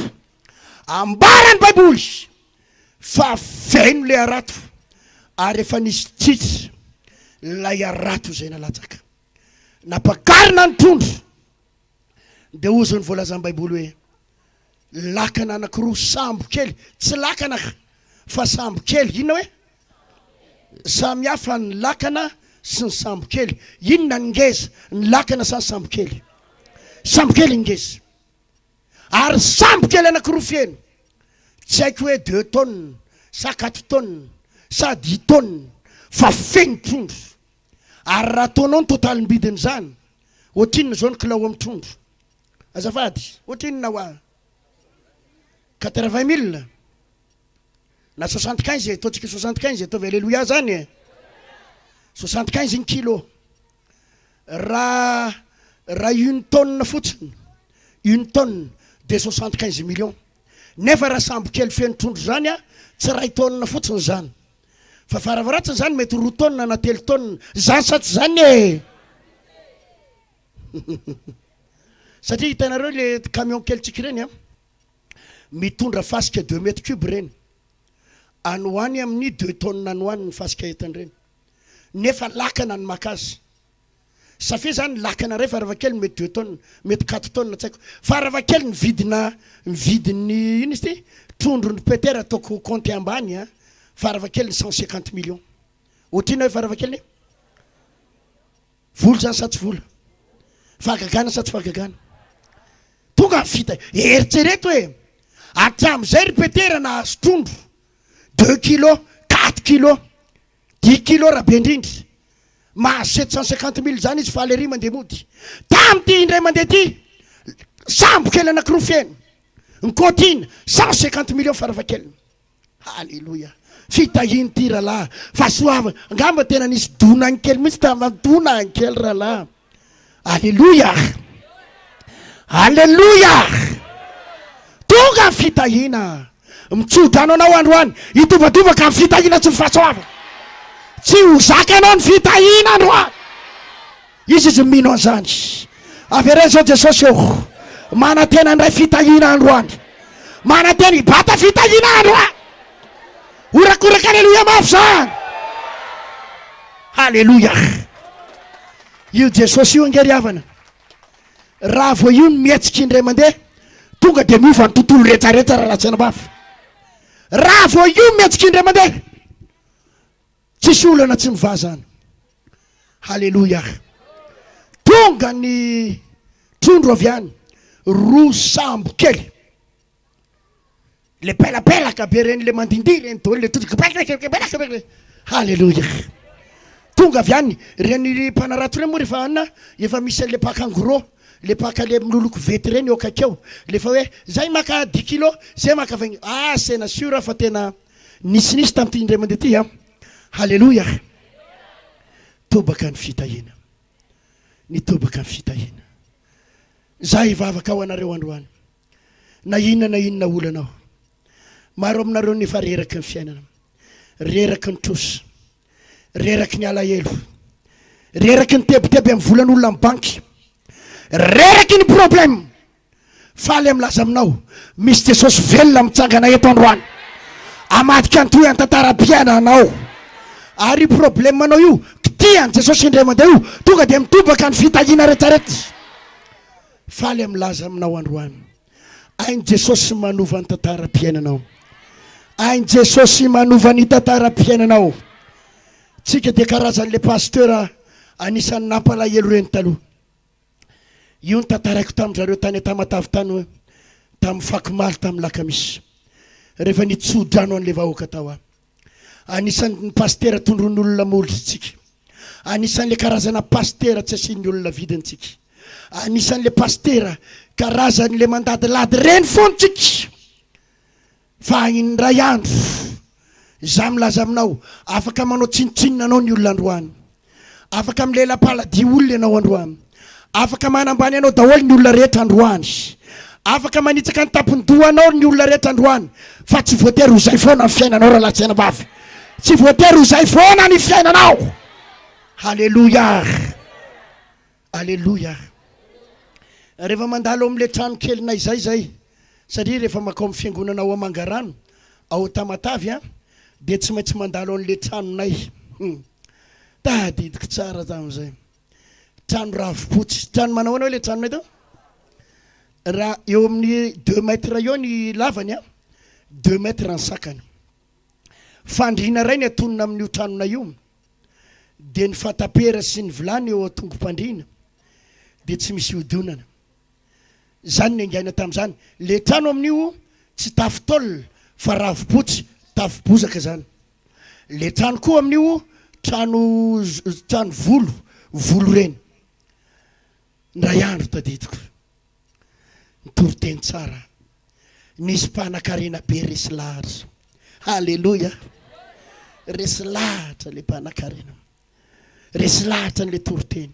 Speaker 2: ambarany baiboly fa feno le arato ary efa nisy tsitsy lay arato zay nalatsaka napakarina ny trondro de ozy ny voalazany baiboly hoe lakana anankiroa sambo kely tsy lakana fa sambo kely inona hoe samy hafa ny lakana sy ny sambo kely inona ny ngeza ny lakana sa sambo kely ngeza ary sambo kely anankiroa fieno tsy haiko hoe 2 tonnes sa 4 tonnes sa 10 tonnes fa feno trondro ary raha ataonao ny totalim-bidiny zany ohatrinona zao ny kilao amin'ny trondro azafady ohatrinona hoa 80 000 na 75 ataontsika 75 ataovy alléluia zany 75 ny kilo raha une tonne fotsiny une tonne de 75 millions nefa raha sambo kely feno trondro zany a tsy ray tonne fotsiny zany fa faravaratsiny zany mety 2 tonne na 3 tonne zany satsy zany e satria hitanareo le camion kely tsika reny a mitondra fasika 2 mètres cube reny anoany amin'ny 2 tonnes anoany ny fasika entany reny nefa lakana ny makazy safia zany lakana ray faravakely mety 2 tonnes mety 4 tonnes tsaiko faravakely ny vidiny ino izy ty trondro ny pétera ataoko compte ambany a faravakely 150 millions ohatrina hoe faravakely volo zany satsy vola fagagana satsy fagagana tonga vita eritsereto hoe atram'izay ry pétera na azo trondro 2 kilos 4 kilos 10 kilos raha be indrindry mahazo 750 000 zany izy fa alery mandeha mody tamty indray mandeha ty sambo kely anakiroa fiaino ny contine 150 millions faravakely halleloia fitahiny ty rahalahy fa soava angamba tena nisy donany kely mihitsy tamadonany kely rahalahy halleloia halleloia tonga fitahina mitsodrano anao androany hitovadovaka amin'ny fitahina tsy mifasoava tsy ho zaka anao ny fitahina androany izy mino an'izany avereny zao jesosy eo mana tena andray fitahina androany mana tena hibata fitahina androany orakoraka halleloia mafy zany halleloia io jesosy io angery havana raha vo io mietsika indray mandeha tonga de miova ny tontolo rehetrarehetra raha latsana mafy raha vo io mietsika indray mandeha tsisy olana tsy miva zany halleloia tonga ny trondro avy any 2 sambo kely le pelapelaka be reny le mandindy reny dolo le todika halleloia tonga avy any reny mpanarato reny moa rehefa anina efa misy le pakangoro le paka le miloloko vety reny eo akakeo lefa hoe zay maka 10 kilos zay maka 20 c'est sûr fa tena nisinisy tamty indray mandeha ty a halleloia tobaka ny fitahina nitobaka ny fitahina zay hivavaka ao anareo androany na inona olanao maro aminareo nefa reraky ny fiainana reraky ny trosa reraky ny alahelo reraky ny tebiteby amin'ny volan'olona amin'ny banky reraky ny problème faly am'laza aminao misy jesosy velona mitsangana eto androany amadika antoy antantara-piaina anao ary problème anao io kitiany jesosy indray mandeha io tonga de mitobaka ny fitahina rehetrarehetra faly am'laza aminao androany ainy jesosy manova ny tantara-piainanao ainy jesosy manova ny tantara-piainanao tsika de karazan'le pasteur anisan'ny nampalahelo reny taloha io ny tantaraiko tamin'zareo tany tamatavy tany hoe tamin'ny fakimaly tamin'ny lakamisy rehefa nitsodrano an'le vahoaka tao a anisan'ny pasteur tondron'olona molitsika anisan'le karazana pasteur tsy asian'ny olona vidintsika anisan'le pasteur karazan'le mandadilady reny fontsika fa iny ray andro za milaza aminao afaka manao tsinotsinona anao ny olona androany afaka milela-paladi olona anao androany afaka manambany anao daholo ny olona rehetra androany afaka manitsaka ny tampony doha anao ny olona rehetra androany fa tsy voatery ho zay foana ny fiainanao raha latsena bavy tsy voatery ho zay foana ny fiainanao halleloia halleloia rehefa mandalo amin'le trano kelinay zay satria rehefa makao amin'ny fiangonanao amangarano ao tamatavy a de tsy maintsy mandalo an'le tranonay tadidiko tsara tamin'izay trano ravipotsy trano manao ana hoe le tranonay tao raha eo amin'ny 2 mètres eo ny lavany a 2 mètres ny sakany fandriana ray ny atonona amin'io tranonay io de ny fatapera sy ny vilany eo atongom-pandriana de tsy misy odonana zany ny angaina tamin'izany le trano amin'io tsy tafitolona fa ravipotsy tafibozaka zany le trano koa amin'io trano volo reny ndray andro tadidiko nitoroteny tsara nisy mpanakarena be resy lahatra Halleluja. Resy lahatra le mpanakarena, resy lahatra n'le toroteny,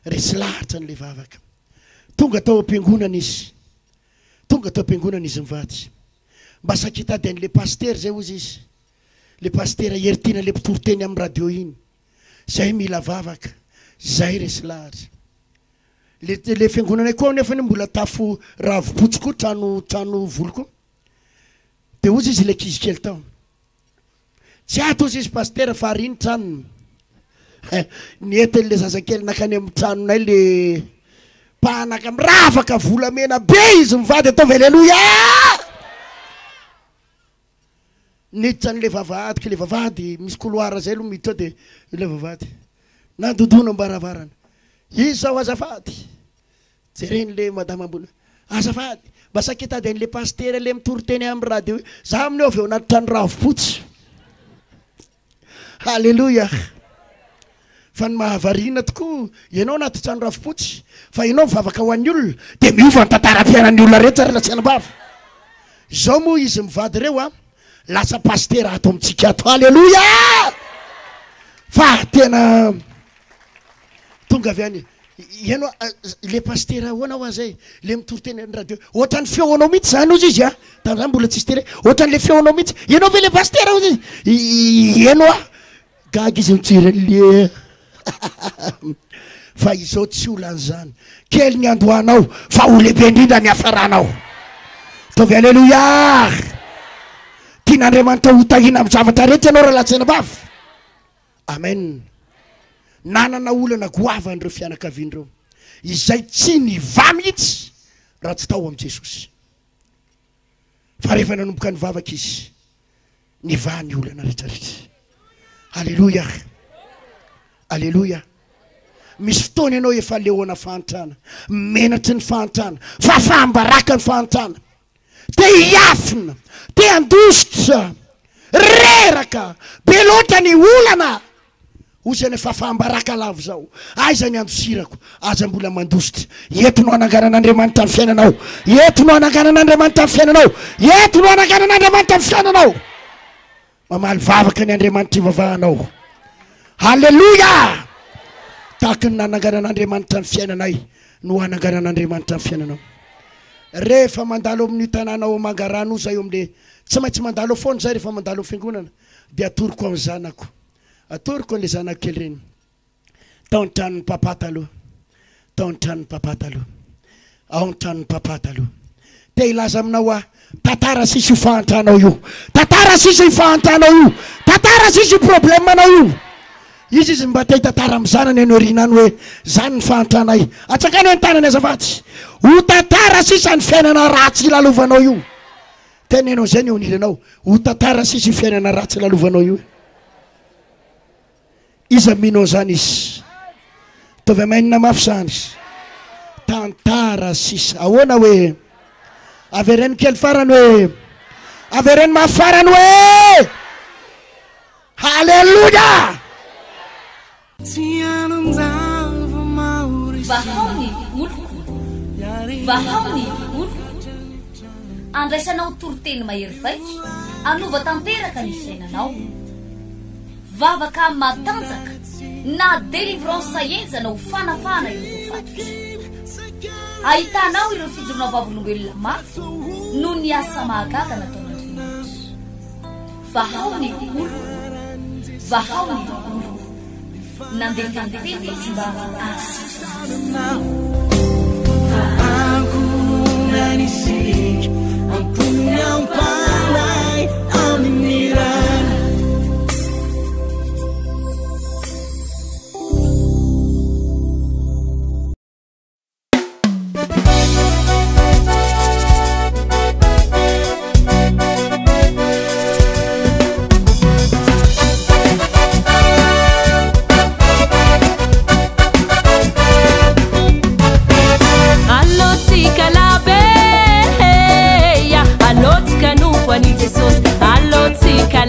Speaker 2: resy lahatra n'le vavaka. Tonga tao am-piangonana izy, tonga tao am-piangonana izy mivady. Mba sakitady an'le paster zay ozy izy, le paster heritina le mpitoroteny amin'ny radio iny, zay mila vavaka, zay resy lahatra. Le fiangonana koa nefa mbola tafo ravimpotsy koa, trano volo koa. De ozy izy le kizy kely tao. Tsy ato ozy izy paster fa ariny tranony. Nientin'le zazakely nakany amin'ny tranonay le mpanaka miravaka volamena be izy mivady ataovy alleluia. Niditra an'le vavahady, le vavahady misy couloir zay aloha miditra de le vavahady nandodona ambaravarana. Izy zao azafady. Jereny le madame ambony. Azafady, mba sakitady an'le paster le mitoroteny amin'ny radio. Za amin'ny avy eo anaty trano ravimpotsy. Halleluja. Fa ny mahavarina tokoa, ianao anaty trano ravimpotsy, fa ianao mivavaka ho an'ny olona, de miova ny tantara-piainan'ny olona rehetra rehetra tsenam-bava. Zao moa izy mivady reo a, lasa paster ato amintsika ato. Halleluja. Fa tena tonga avy any. Ianao le paster hoanao azay, le mitoroteny amin'ny radio. Ohatran'ny feonao mihitsy zany ozy izy a. Tamin'izany mbola tsisy télé. Ohatran'le feonao mihitsy. Ianao ve le paster ozy izy? Ianao a gaga izy mitsiran'le. Fa izao tsy olan'izany. Kely ny andohanao, fa ho lehibe indrindra ny hafaranao. Taovy alleluia. Tian'Andriamanitra ho tahina amin'ny zavatra rehetra ianao raha latsenam-bava. Amen. Nanana olana goavandreo fianakaviandreo, izay tsy niva mihitsy raha tsy tao amin'i Jesosy. Fa rehefa nanomboka nivavaka izy, niva ny olana rehetrarehetra. Halleluja. Halleluja. Misy fotoana ianao efa lehoana fahantrana, menatry ny fahantrana, fa fahambaraka ny fahantrana. Te hiafina, te handositra, reraka, be loatra ny olana. Ozy nefa fahambaraka lavo zao. Aiza ny andosirako, aza mbola mandositra. Eto no ananganan'Andriamanitra ny fiainanao. Eto no ananganan'Andriamanitra ny fiainanao. Eto no ananganan'Andriamanitra ny fiainanao. Mamaly vavaka ny Andriamanitra ivavahanao. Halleluja. Tahaka ny nananganan'Andriamanitra ny fiainanay no ananganan'Andriamanitra ny fiainanao. Rehefa mandalo amin'ny tanànao Mangarano zay amin'le tsy maintsy mandalo foana zay rehefa mandalo fiangonana, de atoroko amin'ny zanako. Atoroko an'le zanako kely reny. Tao an-tranon'ny papa taloha. Tao an-tranon'ny papa taloha. Ao an-tranon'ny papa taloha. Te hilaza aminao a, tantara sisy io fahantranao io. Tantara sisy io fahantranao io. Tantara sisy io problemanao io. Izy mba te hitantara amin'ny zanany any orinany hoe zany ny fahantranay. Atsakany hoe ny tanany azavatsy. Ho tantara sisa ny fiainana ratsy ilalovanao io. Tena ianao zay ny eo nilanao. Ho tantara sisy fiainana ratsy ilalovanao io. Iza minao zany izy. Tovy amainina mafy zany. Tantara sisa. Ahoana hoe avereny kely farany hoe avereny mafy farany hoe halleluja.
Speaker 1: Vahaony oloko, vahaony oloko, andraisanao toroteny mahery vaitra, anova tanteraka ny fiainanao. Vavaka matanjaka na délivrance enjana ho fanafana ireo fatotra. Ahitanao ireo fijorona vavolombelona mafy no ny asa mahagaga nataon'Andriamanitra. Vahaony oloko, vahaony oloko, nandefandefety izy mba asitra.
Speaker 3: Alotsika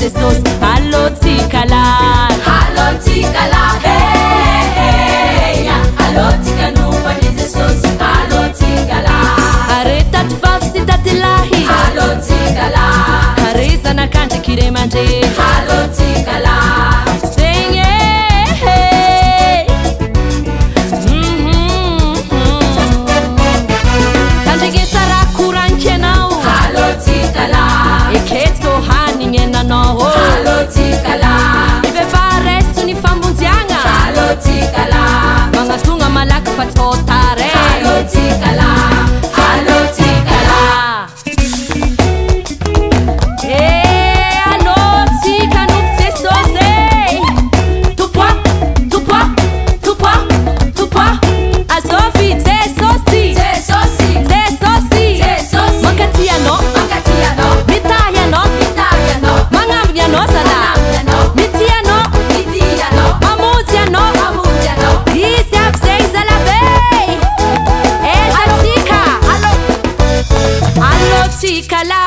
Speaker 3: Jesus. Allo tikala.
Speaker 1: Allo tikala. Hey, allo tikanuba ni Jesus. Allo tikala.
Speaker 3: Areta tfafsi tatilahi.
Speaker 1: Allo tikala.
Speaker 3: Areza nakante kiremanje.
Speaker 1: Allo tikala.
Speaker 3: Kala